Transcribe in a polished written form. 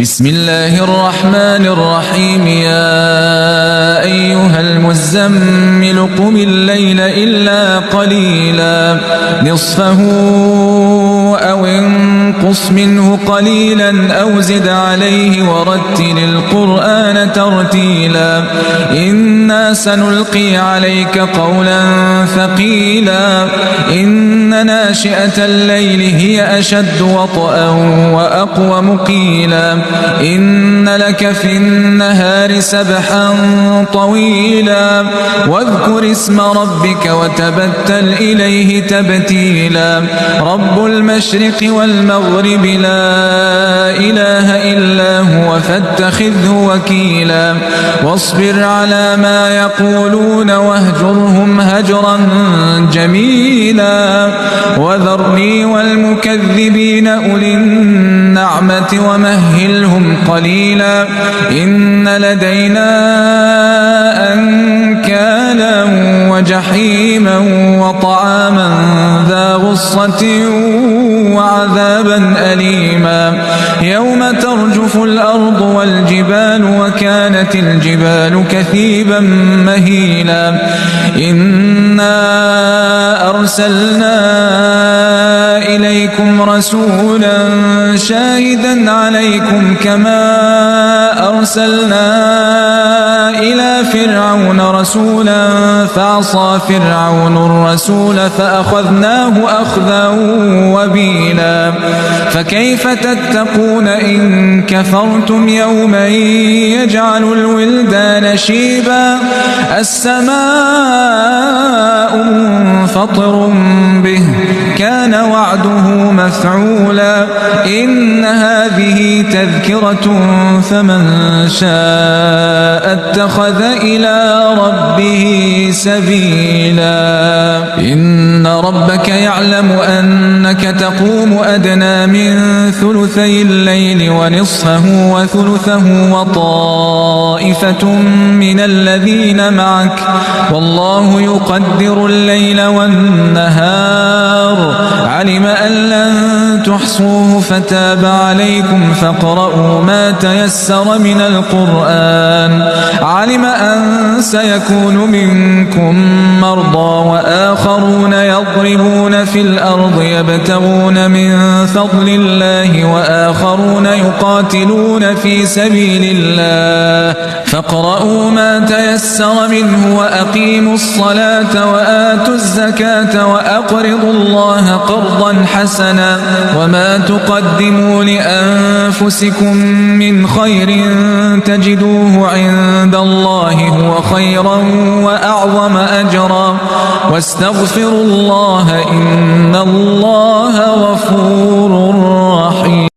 بسم الله الرحمن الرحيم يا أيها المزمل قم الليل إلا قليلا نصفه أو انقص منه قليلا أو زد عليه ورتل القرآن ترتيلا إنا سنلقي عليك قولا ثقيلا إن ناشئة الليل هي أشد وطئا وأقوم قيلا إن لك في النهار سبحا طويلا واذكر اسم ربك وتبتل إليه تبتيلا رب المشرق والمغرب لا إله إلا هو فاتخذه وكيلا واصبر على ما يقولون واهجرهم هجرا جميلا وذرني والمكذبين أولي النعمة ومهلهم قليلا إن لدينا أنكالا وجحيما وطعاما ذا غصة وعذابا أليما يوم ترجف الأرض والجبال وكانت الجبال كثيبا مهيلا إنا أرسلنا إليكم رسولا شاهدا عليكم كما أرسلنا إلى فرعون رسولا فعصى فرعون الرسول فأخذناه أخذا وبيلا فكيف تتقون إن كفرتم يوما يجعل الولدان شيبا السماء منفطر به كان وعده مفعولا إن هذه تذكرة فمن شاء اتخذ إلى ربه سبيلا إن ربك يعلم أنك تقوم أدنى من ثلثي الليل ونصفه وثلثه وطائفة من الذين معك والله يقدر الليل والنهار علم أن لن تحصوه فتاب عليكم فاقرؤوا ما تيسر من القرآن علم أن سيكون منكم مرضى وآخرون يضربون في الأرض يبتغون من فضل الله وآخرون يقاتلون في سبيل الله فاقرؤوا ما تيسر منه وأقيموا الصلاة وآتوا الزكاة وأقرضوا الله قرضا حسنا وما تقدموا لأنفسكم من خير تجدوه عند الله هو خيرا وأعظم أجرا واستغفروا الله إن الله